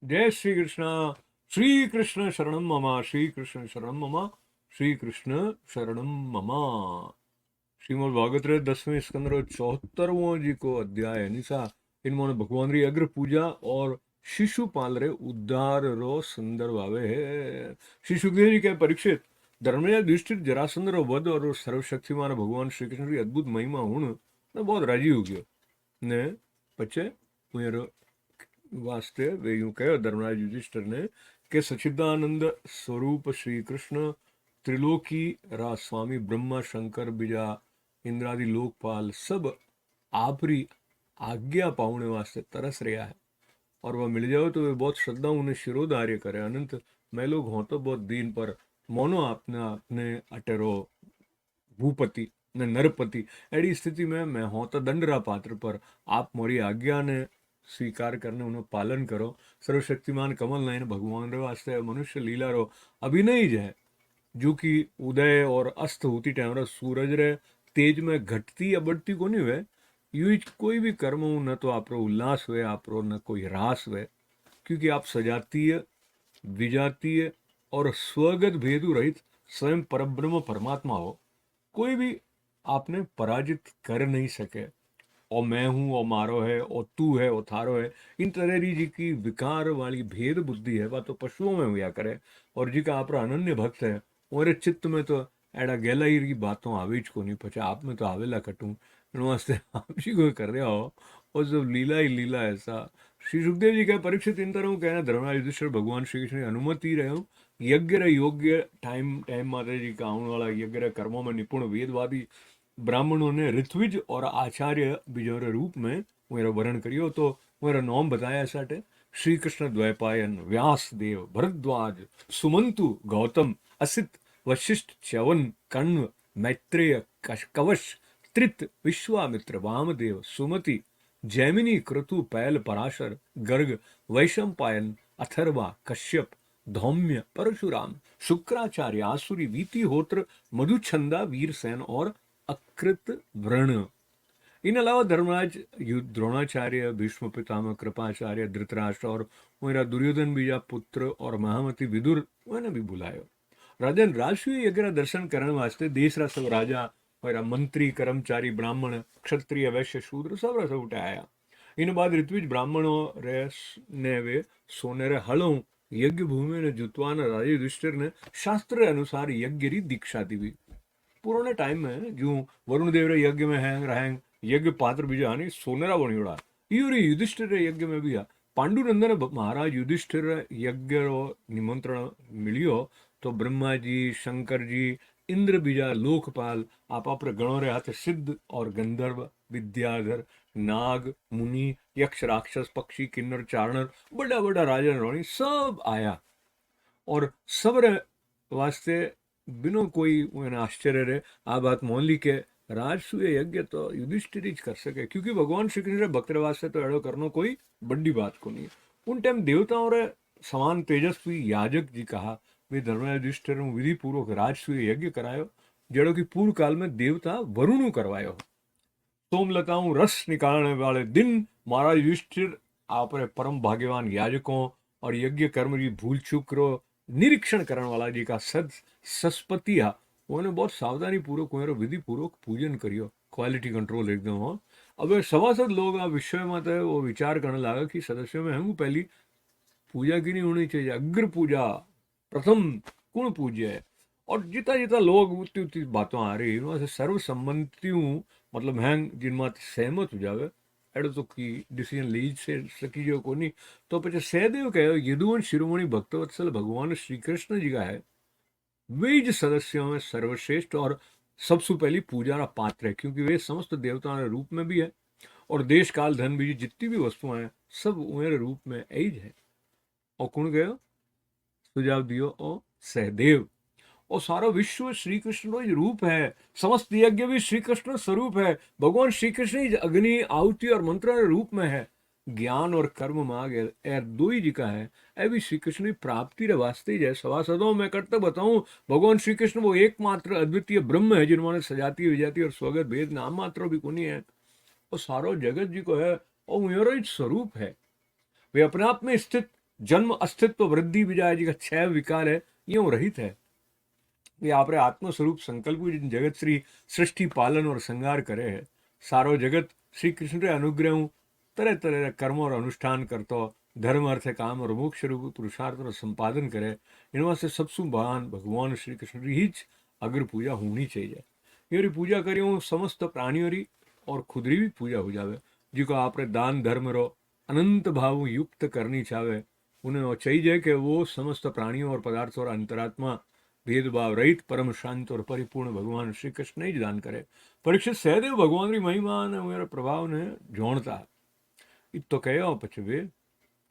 जय श्री कृष्ण। श्री कृष्ण शरणम मम, श्री कृष्ण शरणम मम, श्री कृष्ण शरणम मम। श्रीमद् भागवत रे 10वें स्कंद रो 74वां जी को अध्याय है निशा। इनमोने भगवान री अग्र पूजा और शिशुपाल रे उद्धार रो सुंदर भावे है। श्री सुखदेव जी के परीक्षित धर्मराज युधिष्ठिर जरासंध रो वध और सर्वशक्तिमान भगवान श्री कृष्ण री अद्भुत महिमा हुण ने बहुत राजी हो गयो ने पछे हुएरो वास्ते वे यूं कहो धर्मराज युधिष्ठिर ने कि सच्चिदानंद स्वरूप श्री कृष्ण त्रिलोकी रा स्वामी ब्रह्मा शंकर बीजा इंद्रादि लोकपाल सब आपरी आज्ञा पाने वास्ते तरस रहा है। और वह मिल जाओ तो वे बहुत श्रद्धा उन्हें शिरोधार्य करे। अनंत मैं लोग हों तो बहुत दीन पर मोनो आपने आपने अटेरो भूपति ने नरपति एड़ी स्थिति में मैं हों तो दंडरा पात्र पर आप मोरी आज्ञा ने स्वीकार करने उन्हें पालन करो। सर्वशक्तिमान कमल नयन भगवान रे वास्ते मनुष्य लीला रो अभिनय ज है जो कि उदय और अस्त होती टाइम रे सूरज रे तेज में घटती या बढ़ती को नहीं हुए यू कोई भी कर्म हो न तो आप उल्लास हुए आप न कोई रास हुए, क्योंकि आप सजातीय विजातीय और स्वगत भेदु रहित स्वयं परब्रह्म परमात्मा हो। कोई भी आपने पराजित कर नहीं सके। और मैं हूँ और मारो है और तू है और थारो है, इन तरह जी की विकार वाली भेद बुद्धि है वह तो पशुओं में हुआ करे। और जी का आप अनन्य भक्त है और चित्त में तो एड़ा गहलाई की बातों आवी को नहीं पचा आप में तो आवेला कटूं वास्ते आप जी को कर रहा हो और सब लीला ही लीला ऐसा। श्री सुखदेव जी का परीक्षित इन तरह कहना धर्मराज युधिष्ठिर भगवान श्री कृष्ण की अनुमति रहे हो यज्ञ रे योग्य टाइम टाइम माता जी का आने वाला यज्ञ रे कर्मों में निपुण वेदवादी ब्राह्मणों ने ऋत्विज और आचार्य बीजों रे रूप में मेरा वर्णन करियो तो मेरा नाम बताया साटे श्री कृष्ण द्वैपायन व्यास देव भरद्वाज सुमंतु गौतम असित वशिष्ठ च्यवन कण्व मैत्रेय कवश त्रित विश्वामित्र वामदेव सुमति जैमिनी क्रतु पैल पराशर गर्ग वैशंपायन अथर्वा कश्यप धौम्य परशुराम शुक्राचार्य आसुरी वीतिहोत्र मधुछंदा वीरसेन और अकृत व्रण। इन अलावा धर्मराज द्रोणाचार्य भीष्म पितामह कृपाचार्य धृतराष्ट्र और मेरा दुर्योधन बीजा पुत्र और महामती विदुर मैंने भी बुलायो। राजन राजसूय यज्ञ दर्शन करने वास्ते देश रा सब राजा मेरा मंत्री कर्मचारी ब्राह्मण क्षत्रिय वैश्य शूद्र सब रस उठे आया। इन बाद ऋत्विज ब्राह्मणों रे ने वे सोने रे हलों यज्ञ भूमि ने जुतवान राजा युधिष्ठिर ने शास्त्र अनुसार यज्ञ री दीक्षा दी। पुराने टाइम में जो वरुण देव रे यज्ञ में हैंग रहेंग यज्ञ पात्र बीजा नहीं सोनेरा बणियोड़ा रे युधिष्ठिर रे यज्ञ में भी आ पांडुनंदन महाराज युधिष्ठिर यज्ञ रो निमंत्रण मिलियो तो ब्रह्मा जी शंकर जी इंद्र बीजा लोकपाल आप गणों रे हाथ सिद्ध और गंधर्व विद्याधर नाग मुनि यक्ष राक्षस पक्षी किन्नर चारणर बड़ा बड़ा राजा रानी सब आया। और सब रे वास्ते बिनो कोई आश्चर्य रे आ बात मोन ली के राजसूय यज्ञ तो युधिष्ठिर ही कर सके, क्योंकि भगवान श्री कृष्ण भक्त वास्ते तो एड़ो करनो कोई बड़ी बात को नहीं। उन टाइम देवताओं रे समान तेजस्वी याजक जी कहा वे धर्म युधिष्ठिर विधि पूर्वक राजसूय यज्ञ करायो जड़ो की पूर्व काल में देवता वरुण करवायो। सोमलताओं रस निकालने वाले दिन महाराज युधिष्ठिर आप परम भाग्यवान याजकों और यज्ञ कर्म की भूल चूक रो निरीक्षण करने वाला जी का सद सस्पतिया उन्होंने बहुत सावधानी पूर्वक विधि पूर्वक पूजन करियो। क्वालिटी कंट्रोल एकदम हो। अब सभासद लोग आ विषय में तो वो विचार करने लगा कि सदस्यों में हम पहली पूजा की नहीं होनी चाहिए अग्र पूजा प्रथम कौन पूज्य है। और जितना जितना लोग उतनी उतनी बातों आ रही इनमें से सर्वसम्मतियों मतलब हैं जिनमें सहमत हो जावे एडो तो की डिसीजन ली से सकी जो को नहीं। तो पीछे सहदेव कहो यदुवन शिरोमणि भक्तवत्सल भगवान श्री कृष्ण जी का है वे ज सदस्यों में सर्वश्रेष्ठ और सबसे पहली पूजा का पात्र है, क्योंकि वे समस्त देवताओं के रूप में भी है और देश काल धन बीज जितनी भी वस्तुएं हैं सब मेरे रूप में ऐज है। और कौन गयो सुझाव दियो और सहदेव और सारा विश्व श्री कृष्ण का रूप है। समस्त यज्ञ भी श्री कृष्ण स्वरूप है। भगवान श्री कृष्ण ही अग्नि आहुति और मंत्र रूप में है। ज्ञान और कर्म मार्ग एर दो ही जी का है। ऐ भी श्री कृष्ण की प्राप्ति रे वास्ते ही है। सभासदों मैं करते बताऊं भगवान श्री कृष्ण वो एकमात्र अद्वितीय ब्रह्म है जिन्होंने सजाती विजाती और स्वगत भेद नाम मात्र भी कोनी है और सारो जगत जी को है और मेरा ही स्वरूप है। वे अपने आप में स्थित जन्म अस्तित्व वृद्धि विजय जी का 6 विकार है, यूं रहित है कि आपरे आत्म स्वरूप संकल्प जिन जगत श्री सृष्टि पालन और संगार करे है, सारो जगत श्री कृष्ण रे अनुग्रह तरह तरह कर्म और अनुष्ठान करतो धर्म अर्थ काम और मोक्ष रूप पुरुषार्थ और संपादन करे, इन वास्ते सबसु महान भगवान श्री कृष्ण री ही अग्र पूजा होनी चाहिए। ये पूजा करियो समस्त प्राणियों री और खुद री भी पूजा हो जावे, जिको आपरे दान धर्म रो अनंत भाव युक्त करनी चाहे, उन्हें चाहिए कि वो समस्त प्राणियों और पदार्थों और अंतरात्मा भेदभाव रहित परम शांत और परिपूर्ण भगवान श्री कृष्ण ही दान करे। परीक्षित सहदेव भगवान की महिमा ने मेरे प्रभाव ने जोड़ता तो कहो पछ वे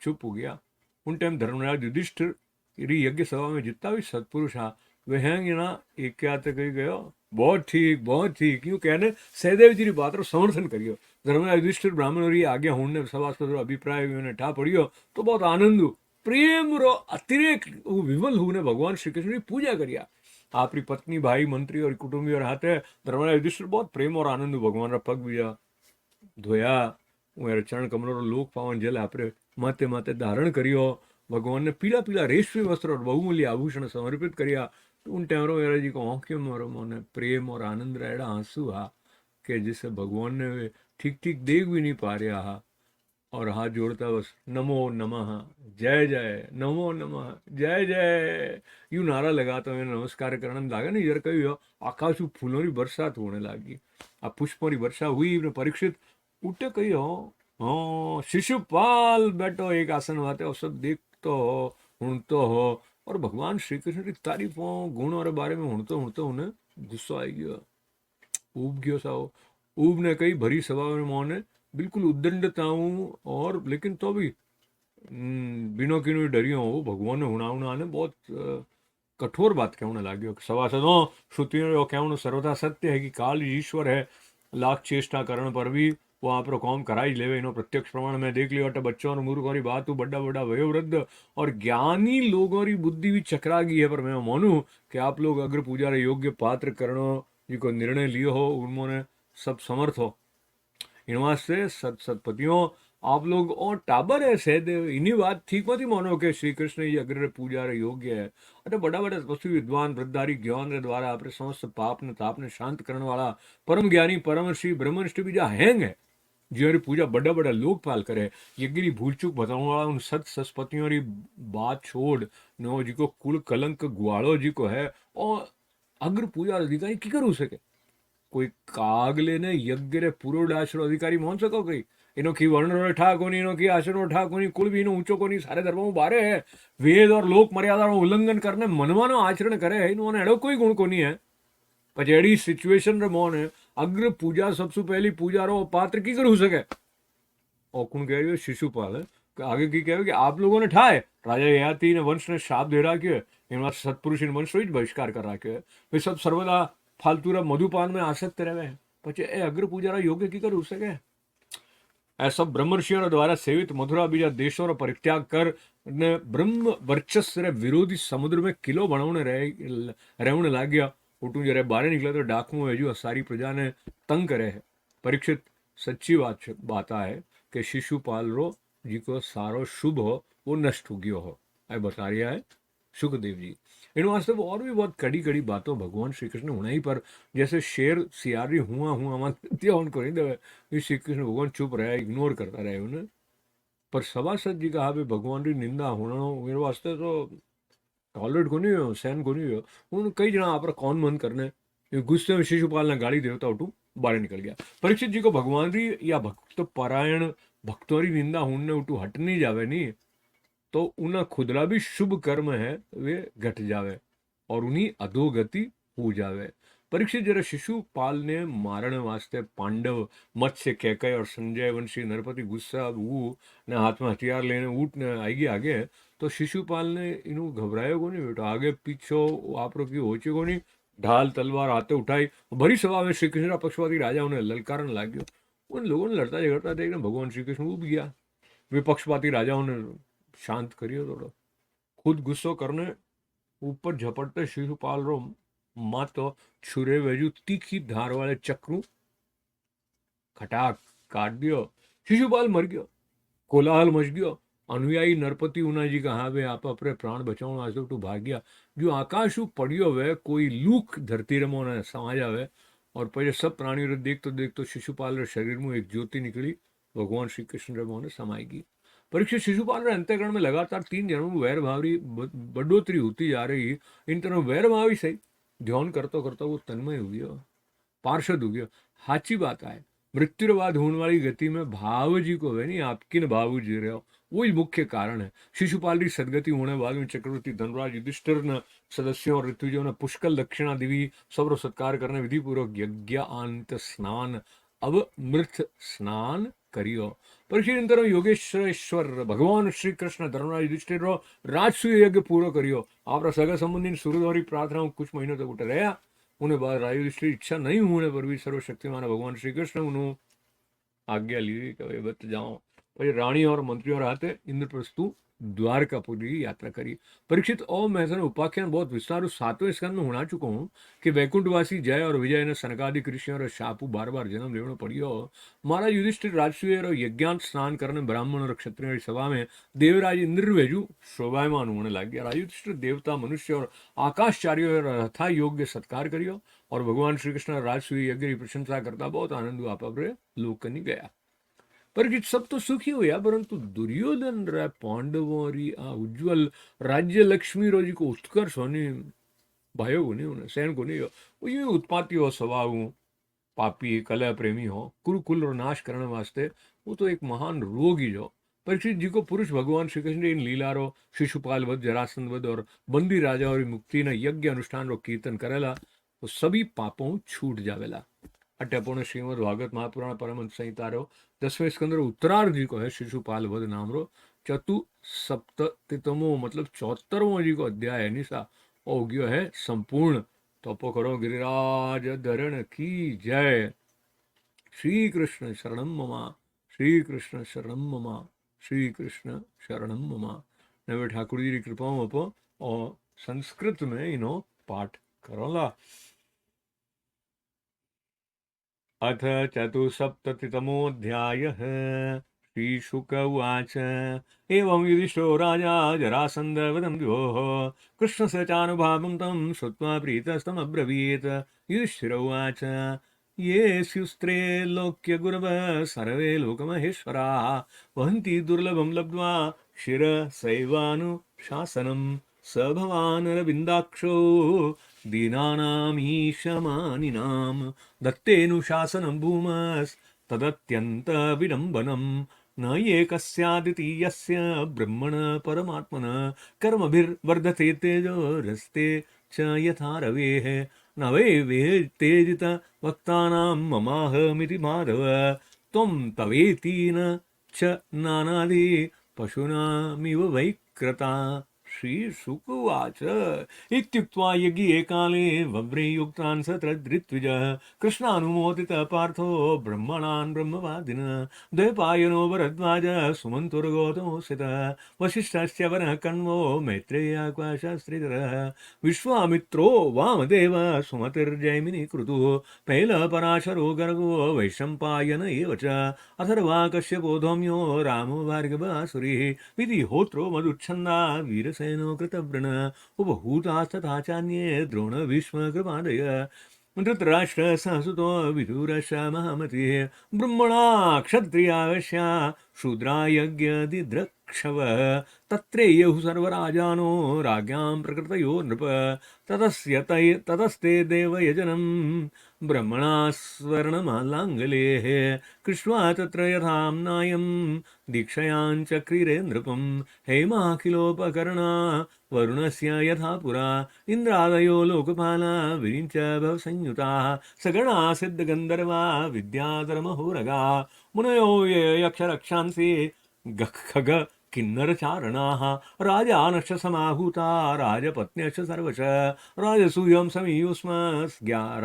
चुप हो गया। उन टाइम धर्मराज युधिष्ठिर यज्ञ सभा में जितना भी सत्पुरुष हा वे हैं ना एक क्या कही गयो बहुत ठीक क्यों कहने सहदेव जी की बात रो समर्थन करियो। धर्मराज युधिष्ठिर ब्राह्मण री आज्ञा होने सभासद अभिप्राय ठा पड़ियो तो बहुत आनंद प्रेम रो अतिरेक विमल हुने भगवान श्री कृष्ण की पूजा करिया। आपरी पत्नी भाई मंत्री और कुटुंबी और हाथे धर्मराज युधिष्ठिर बहुत प्रेम और आनंद भगवान रा पग बीजा धोया, मेरे चरण कमलों रो लोक पावन जल आपरे माते माते धारण करियो। भगवान ने पीला पीला रेशमी वस्त्र और बहुमूल्य आभूषण समर्पित करिया। तो उन टाइम मेरा जी को आंखों में मोने प्रेम और आनंद रहेड़ा आंसू हा कि जिसे भगवान ने ठीक ठीक देख भी नहीं पा रहा हा और हाथ जोड़ता बस नमो नमः जय जय नमो नमः जय जय यूं नारा लगाता मैंने नमस्कार करने लगा नहीं जरा कही आकाश फूलों की बरसात होने लगी। अब पुष्पों की वर्षा हुई। परीक्षित उठे कही हो हाँ शिशुपाल बैठो एक आसन वाते और सब देखते हो हुणतो हो और भगवान श्री कृष्ण की तारीफों गुणों के बारे में हुणतो उन्हें गुस्सा आई गया। ऊब गयो साओ ऊब ने कही भरी सभा में मोने बिल्कुल उद्दंडता हूँ और लेकिन तो भी बिनो किनो डरियो हो भगवान ने हुणावना ने बहुत कठोर बात कहने लाग्यो। सभासदों श्रुतियों कहना सर्वथा सत्य है कि काल ईश्वर है, लाख चेष्टा करण पर भी वो आप काम कराई लेवे। इनो प्रत्यक्ष प्रमाण में देख लियो। बच्चों और मूर्खों की बात बड़ा बड़ा वयोवृद्ध और ज्ञानी लोगों की बुद्धि भी चकरा गई है। पर मैं मानू कि आप लोग अग्र पूजा रे योग्य पात्र करणो जिको निर्णय लियो हो उन्होंने सब समर्थ हो। इन वास्ते सतपतियों आप लोग और टाबर है सहदेव इन्हीं बात ठीक मत ही मानो कि श्री कृष्ण ये अग्र पूजा रे योग्य है। अरे बड़ा बड़ा तपस्वी विद्वान वृद्धारी ज्ञान रे द्वारा अपने समस्त पाप ने ताप ने शांत करने वाला परम ज्ञानी परम श्री ब्रह्मनिष्ठ भी जा हैंग है जियोरी पूजा बड़ा बड़ा लोकपाल करे। यज्ञ की भूल चूक बताने वाला उन सत सस्पतियों की बात छोड़ नो जी को कुल कलंक गुआड़ो जी को है और अग्र पूजा अधिकारी की करू सके। कोई कागले ने यज्ञ रे पूरो डाशरो अधिकारी मोहन सको कई इनो की वर्ण ठा कोनी इनो की आचरण ठा कोनी कुल भी इनो ऊंचो कोनी सारे धर्मों बारे है वेद और लोक मर्यादा उल्लंघन करने मनमानो आचरण करे है इन्होंने एड़ो कोई गुण कोनी है। पचेड़ी सिचुएशन रे मोहन है अग्र पूजा सबसे पहली पूजा रो पात्र की कर हो सके और कौन कह रही है शिशुपाल है आगे की कहे कि आप लोगों ने ठाए राजा ययाति ने वंश ने शाप दे रहा है इन सत्पुरुष इन वंश बहिष्कार कर रहा है वे सब सर्वदा फालतूरा मधुपान में आसक्त रहे पचे ए अग्र पूजा योग्य की कर हो सके। ऐसा ब्रह्मर्षियों द्वारा सेवित मथुरा बीजा देशों परित्याग कर ने ब्रह्म वर्चस्व रे विरोधी समुद्र में किलो बनाने रहने लग गया। उठू जरा बाहर निकला तो डाकू भेजू सारी प्रजा ने तंग करे है। परीक्षित सच्ची बात है कि शिशुपाल रो जी को सारो शुभ हो वो नष्ट हो गयो हो आई बता रहा है सुखदेव जी। इन वास्ते वो और भी बहुत कड़ी कड़ी बातों भगवान श्री कृष्ण होना ही पर जैसे शेर सियारी हुआ मानते उनको नहीं दे श्री कृष्ण भगवान चुप रहे इग्नोर करता रहे उन्हें। पर सभासद जी कहा भगवान की निंदा होना मेरे वास्ते तो टॉलरेट को नहीं हो सहन को नहीं हो उन्होंने कई जना आप कौन मन करने गुस्से में शिशुपाल ने गाली देवता उठू बाहर निकल गया। परीक्षित जी को भगवान री या भक्त परायण भक्तों की निंदा होने उठू हट नहीं जावे नहीं तो उन्हें खुदरा भी शुभ कर्म है वे घट जावे और उन्हीं अधोगति हो जावे। परीक्षित जरा शिशुपाल ने मारण वास्ते पांडव मत्स्य कैकय और संजय वंशी नरपति गुस्सा वो ने हाथ में हथियार लेने ऊट ने आएगी आगे तो शिशुपाल ने इन्हों घबरायो को नहीं बेटा आगे पीछो आप की होचे को नहीं ढाल तलवार हाथे उठाई भरी सभा में श्री कृष्ण पक्षपाती राजा उन्हें ललकारन लाग्यो। उन लोगों ने लड़ता झगड़ता देखना भगवान श्री कृष्ण उब गया। विपक्षपाती राजाओं ने शांत करियो थोड़ा खुद गुस्सो करने ऊपर झपटते शिशुपाल रो मातो छुरे वेजू तीखी धार वाले चक्रू खटाक काट दियो। शिशुपाल मर गयो कोलाहल मच गयो अनुयायी नरपति उना जी का हाँ वे आप अपने प्राण बचाओ वास्ते तो भाग्या जो आकाशु पड़ियो वे कोई लूक धरती रमो ने समा जावे और पहले सब प्राणियों ने देख तो शिशुपाल रे शरीर में एक ज्योति निकली भगवान श्री कृष्ण रे मोह ने समाएगी। परीक्षित शिशुपाल रे अंतःकरण में लगातार 3 जन्म में वैर भावरी बढ़ोतरी होती जा रही। इन तरह वैर भावी सही ध्यान करता करता वो तन्मय हो गया, पार्षद हो गया। साची बात है, मृत्यु बाद होने वाली गति में भाव जी को है नहीं, आप किन भाव जी रहे हो वही मुख्य कारण है। शिशुपाल की सदगति होने बाद में चक्रवर्ती धनराज युधिष्ठिर ने सदस्यों और ऋतुजों ने पुष्कल दक्षिणा देवी सौर सत्कार करने विधि पूर्वक यज्ञ अंत स्नान अब मृत स्नान करियो। परीक्षित योगेश्वर भगवान श्री कृष्ण धर्मराज युधिष्ठिर राजसूय यज्ञ पूरा करियो। आप सगा संबंधी सूर्यदौरी प्रार्थना कुछ महीनों तक उठ रहा उन्हें बाद राजू युधिष्ठिर इच्छा नहीं होने पर भी सर्वशक्तिमान भगवान श्री कृष्ण उन्होंने आज्ञा ली कि बत जाओ। પછી રાણી और मंत्रियों हाथे इंद्रप्रस्थु द्वारकापुरी यात्रा करी। परीक्षित और मैं उपाख्यान बहुत विस्तार 7वें स्कंद में हुणा चुका हूँ कि वैकुंठवासी जय और विजय ने सनकादि ऋषियों और शापू बार बार जन्म लेना पड़ियो। महाराज युधिष्ठिर राजसूय और यज्ञांत स्नान करने ब्राह्मण और क्षत्रियों की सभा में देवराज इंद्रवेजु शोभायमान होने लग गया। राज युधिष्ठिर देवता मनुष्य और आकाशचार्यों यथा योग्य सत्कार करियो और भगवान श्री कृष्ण राजसूय यज्ञ की प्रशंसा करता बहुत आनंद हुआ अपने लोक नहीं गया। पर सब तो सुखी हुआ परंतु दुर्योधन रे पांडवों री आ उज्जवल राज्य लक्ष्मी रोजी को उत्कर्ष होने भाइयों को नहीं होने सैन को नहीं हो वो यूं उत्पाती हो स्वभाव पापी कलह प्रेमी हो कुरुकुल और नाश करने वास्ते वो तो एक महान रोग ही जो। परीक्षित जी को पुरुष भगवान श्री कृष्ण इन लीलारो शिशुपाल वध जरासंध वध और बंदी राजा और मुक्ति न यज्ञ अनुष्ठान रो कीर्तन करेला तो सभी पापों छूट जावेला। अट्ठापूर्ण श्रीमद भागवत महापुराण परमहंस संहिता रो 10वें स्कंद रो उत्तरार्ध जी को है शिशुपाल वध नाम रो चतुसप्ततितमो मतलब 74वां जी को अध्याय है निशा हो गयो है संपूर्ण। तपो करो गिरिराज धरण की जय। श्री कृष्ण शरणम ममा श्री कृष्ण शरणम ममा श्री कृष्ण शरणम ममा। नवे ठाकुर जी की कृपाओं अपो और संस्कृत में इनो पाठ करोला। अथ चतुसप्ततितमोऽध्यायः श्रीशुक उवाच एवं युधिष्ठिरो राजा जरासन्धवधं द्योः कृष्णस्य चानुभावं तं श्रुत्वा प्रीतस्तमब्रवीत्। युधिष्ठिर उवाच ये स्युस्त्रे लोक्यगुरवः सर्वे लोकमहेश्वराः वहन्ति दुर्लभं लब्ध्वा शिरसैवानुशासनं स भवानरविन्दाक्षो दीनानामीशमानिनां दत्तेऽनुशासनं भूमस्तदत्यन्तविडम्बनं न ये कस्याद्वितीयस्य ब्रह्मण परमात्मन कर्मभिर्वर्धते तेजोरस्ते च यथा रवेः न वै वेत्तेजित वक्तानां ममाहमिति माधव त्वं तवेति न च नानादि पशूनामिव वैकृता। श्रीशुकुवाच इत्युक्त्वा यज्ञे काले वव्रे युक्तान् स तद्ऋत्विजः कृष्णानुमोदितः पार्थो ब्रह्मणान् ब्रह्मवादिन द्वैपायनो भरद्वाज सुमन्तुर्गौतमोऽस्थितः वसिष्ठस्य वरः कण्वो मैत्रेयाक्वाशास्त्रिधरः विश्वामित्रो वामदेव सुमतिर्जैमिनी क्रतुः पैलपराशरो गर्गो वैशम्पायन एव च अथर्वा कश्यपो धौम्यो रामो भार्गवासुरिः विधिहोत्रो मधुच्छन्दा वीरसेनो कृतवृण उपहूतास्तथा चान्ये द्रोण भीष्म कृपादय धृतराष्ट्र सहसुतो विदुरश्च महामतिः ब्रह्मणा क्षत्रिया वैश्या शूद्रा यज्ञदिद्रक्षव तत्रेयुः सर्वराजानो राज्ञां प्रकृतयो नृप ततस्ते देवयजनं ब्रह्मणा स्वर्णमालाङ्गलेः कृष्वा तत्र यथाम्नायं दीक्षयाञ्चक्रिरे नृपं हेमाखिलोपकर्णा वरुणस्य यथा पुरा इन्द्रादयो लोकपाला विरिञ्च भवसंयुताः सगणा सिद्धगन्धर्वा विद्याधर्महोरगा मुनयो ये यक्षरक्षांसि खग किन्नरचारणाः राजानश्च समाहूता राजपत्न्यश्च सर्वश राजसूयं समीयुष्म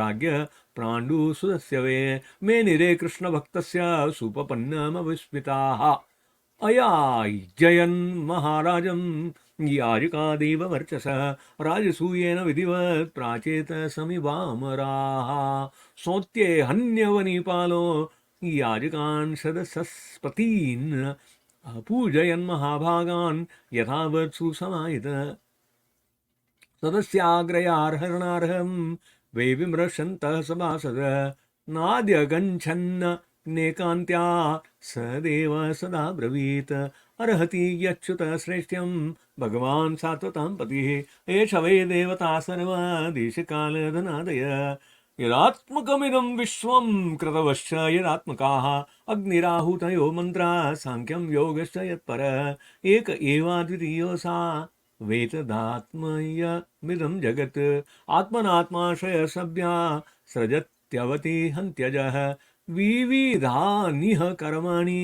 राज्ञ प्राण्डुसुतस्य वे मेनिरे कृष्णभक्तस्य सुपपन्नमविस्मिताः अयाजयन् महाराजं याजिकादेव वर्चसः राजसूयेन विधिवत् प्राचेत समिवामराः सोत्ये हन्यवनीपालो याजकान् सदसस्पतीन् अपूजयन् महाभागान् यथावत् सुसमाहित सदस्याग्रयार्हणार्हं वै विमृशन्तः सभासद नाद्य गच्छन्न नेकान्त्या सदेव सदा ब्रवीत् अर्हति यच्युत श्रेष्ठ्यं भगवान् सात्वतां पतिः एष वै देवता सर्वा देशकालधनादय यदात्मकमिदं विश्वं कृतवश्च यदात्मकाः अग्निराहुतयो मन्त्रा साङ्ख्यं योगश्च यत्पर एक एवाद्वितीयो सा वेतदात्मयमिदं जगत् आत्मनात्माशय सभ्या सृजत्यवति हन्त्यजः विविधानिह कर्माणि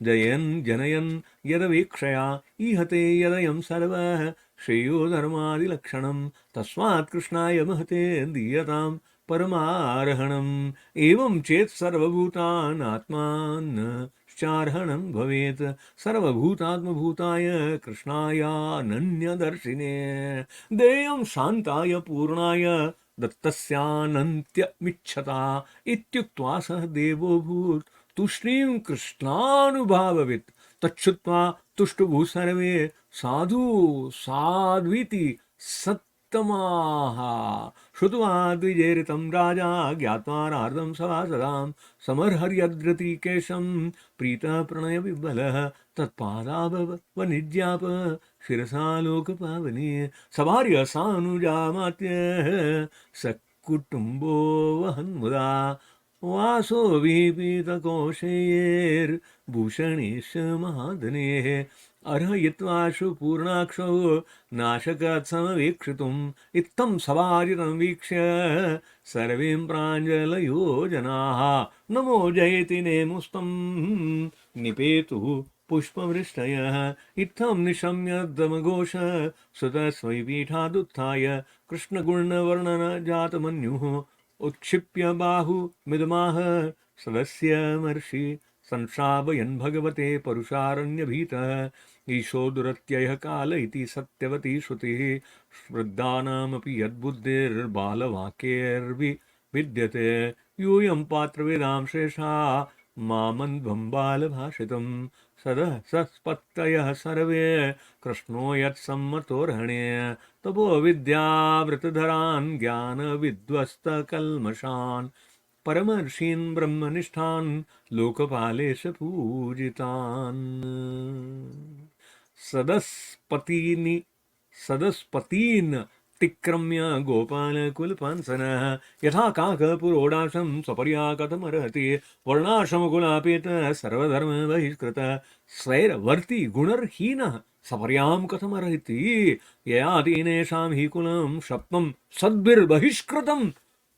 जयन् जनयन् यदवीक्षया ईहते यदयं सर्वः श्रेयो धर्मादिलक्षणं तस्मात् कृष्णाय महते दीयतां परमार्हणम् एवं चेत् सर्वभूतान् आत्मानश्चार्हणं भवेत् सर्वभूतात्मभूताय कृष्णायानन्यदर्शिने देयं शान्ताय पूर्णाय दत्तस्यानन्त्यमिच्छता इत्युक्त्वा सः देवोऽभूत् तूष्णीं कृष्णानुभाववित् तच्छ्रुत्वा तुष्टुभुः सर्वे साधु साध्विति सत्तमाः श्रुत्वा द्विजेरितं राजा ज्ञात्वा रार्दं सभासदां समर्हर्यद्रतिकेशं प्रीतः प्रणयविह्वलः तत्पादावनिज्ञाप शिरसा लोकपावनी सभार्य सानुजामात्य सकुटुम्बो वहन्मुदा वासो विपीतकोशैर्भूषणेश महाधनेः अर्हयित्वाशु पूर्णाक्षौ नाशकात् समवीक्षितुम् इत्थं सभाजितं वीक्ष्य सर्वें प्राञ्जलयो जनाः नमो जयति नेमुस्तं निपेतुः पुष्पवृष्टयः इत्थं निशम्य दमघोष सुतस्वै पीठादुत्थाय कृष्णगुणवर्णनजातमन्युः उत्क्षिप्य बाहुमिदमाह सदस्यमर्षि संश्रावयन् भगवते परुषारण्यभीतः ईशो दुरत्ययः काल इति सत्यवती श्रुतिः वृद्धानामपि यद्बुद्धिर्बालवाक्यैर्विद्यते यूयं पात्रवेदां श्रेष्ठा मामन्ध्वं बालभाषितं सदसस्पत्तयः सर्वे कृष्णो यत्सम्मतोर्हणे तपो विद्यावृतधरान् ज्ञानविध्वस्तकल्मषान् परमर्षीन् ब्रह्मनिष्ठान् लोकपालेश पूजितान् सदस्पतीन् तिक्रम्य गोपालकुलपांसनः यथा काकपुरोडाशं स्वपर्या कथमर्हति वर्णाश्रमकुलापेत सर्वधर्मबहिष्कृत स्वैरवर्ति गुणर्हीनः सपर्यां कथमर्हति यया तेनेषां हि कुलं सप्तं सद्भिर्बहिष्कृतं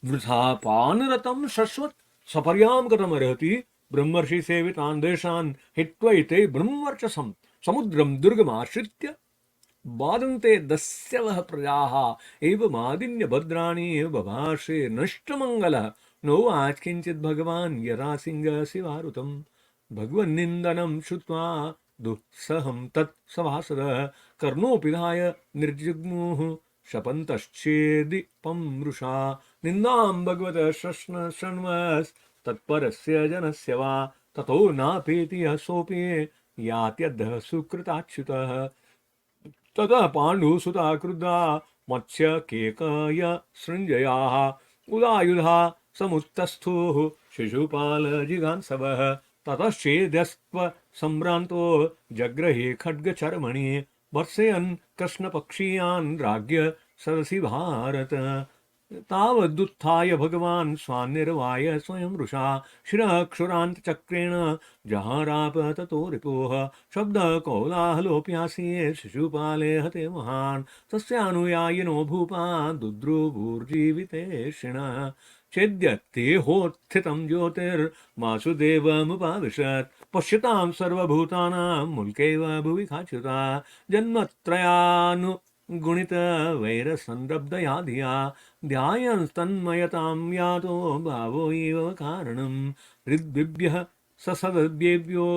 वृथा पानरतं शश्वत् सपर्यां कथमर्हति ब्रह्मर्षि सेवितान् देशान् हित्वैते ब्रह्मवर्चसं समुद्रं दुर्गमाश्रित्य बाधन्ते दस्यवः प्रजाः एवमादिन्य भद्राणि बभाषे नष्टमङ्गलः नोवाच किञ्चित् भगवान् यदा सिंहशिवारुतं भगवन्निन्दनं श्रुत्वा दुःसहं तत् सभासदः कर्णोऽपिधाय निर्जिग्मुः शपन्तश्चेदीपं मृषा निन्दां भगवतः शृण्वस्तत्परस्य जनस्य वा ततो नापेति यः सोऽपि यात्यद्धः सुकृताच्युतः ततः पाण्डुसुता क्रुद्धा मत्स्य केकय सृञ्जयाः उदायुधा समुत्तस्थुः शिशुपालजिगांसवः ततश्चेद्यस्त्व सम्भ्रान्तो जग्रहे खड्गचर्मणि वर्षयन् कृष्णपक्षीयान् राज्ञ सदसि भारत तावदुत्थाय भगवान् स्वान्निर्वाय स्वयं वृषा शिरःक्षुरान्तचक्रेण जहाराप ततो रिपोः शब्दकोलाहलोऽप्यासीत् शिशुपाले हते महान् तस्यानुयायिनो भूपा दुद्रुभूर्जीवितेषिणः चेद्यत्तेहोत्थितं ज्योतिर्वासुदेवमुपाविशत् पश्यतां सर्वभूतानां मुल्कैव भुवि खाच्युता जन्मत्रयानुगुणितवैरसंरब्धया धिया ध्यायंस्तन्मयतां यातो भावो एव कारणं हृद्बिभ्यः ससद्भ्येभ्यो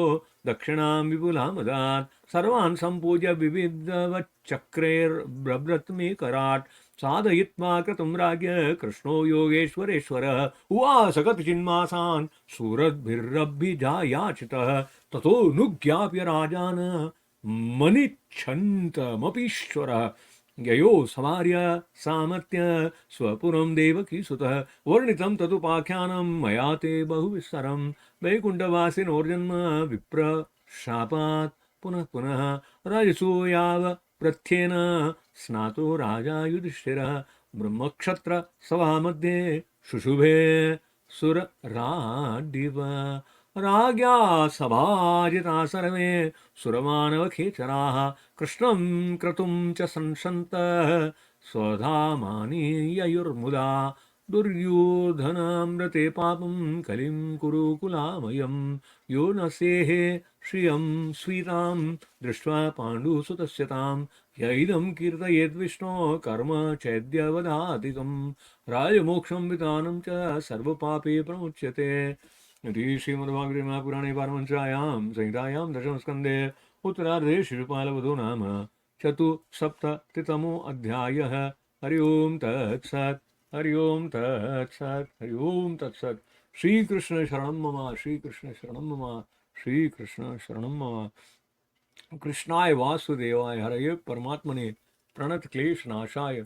दक्षिणां विपुलामदात् सर्वान् सम्पूज्य विविधवच्चक्रैर्ब्रभ्रत् मे कराट् साधयित्वा कृतं राज्ञ कृष्णो योगेश्वरेश्वरः उवास गतचिन्मासान् सुरद्भिरभिजायाचितः ततो नुज्ञाप्य राजान मनिच्छन्तमपीश्वरः ययो समार्य सामर्थ्य स्वपुरं देवकीसुतः वर्णितं तदुपाख्यानं मया ते बहुविस्तरं वैकुण्ठवासिनोर्जन्म विप्र शापात् पुनः पुनः राजसूयाव प्रथ्येन स्नातो राजा युधिष्ठिरः ब्रह्मक्षत्र सभामध्ये शुशुभे सुरराडिव राज्ञा सभाजिता सर्वे सुरमानवखेचराः कृष्णं क्रतुं च संसन्तः स्वधामानि ययुर्मुदा दुर्योधनामृते पापं कलिं कुरुकुलामयं यो न सेहे श्रियं स्वीतां दृष्ट्वा पाण्डुसुतस्य तां य इदं कीर्तयेद्विष्णो कर्म चैद्यवदाधिकं राजमोक्षं विधानं च सर्वपापे प्रमुच्यते इति श्रीमद्भागवते महापुराणे पारमहंस्यां संहितायां दशमस्कन्धे उत्तरार्धे शिशुपालवधो नाम चतुस्सप्ततितमो अध्यायः। हरि ओं तत्सत् हरि ओं तत्सत् हरि ओं तत्सत्। श्रीकृष्ण शरणं मम श्रीकृष्ण शरणं मम श्रीकृष्ण शरणं मम। कृष्णाय वासुदेवाय हरये परमात्मने प्रणत क्लेश नाशाय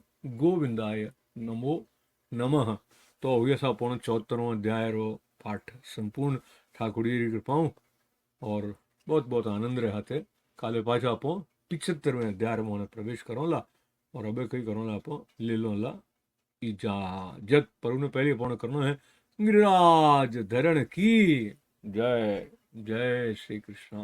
गोविंदाय नमो नमः। तो હવે આપણો 74મો અધ્યાયનો પાઠ સંપૂર્ણ ઠાકોરની કૃપાઓ और बहुत बहुत आनंद रहा थे काले पाछा आपो 75वें अध्याय में प्रवेश करोला और अबे कई करोला आपो ले लो ला इजाजत पर उन्हें पहले अपन करना है गिरिराज धरण की जय। जय श्री कृष्ण।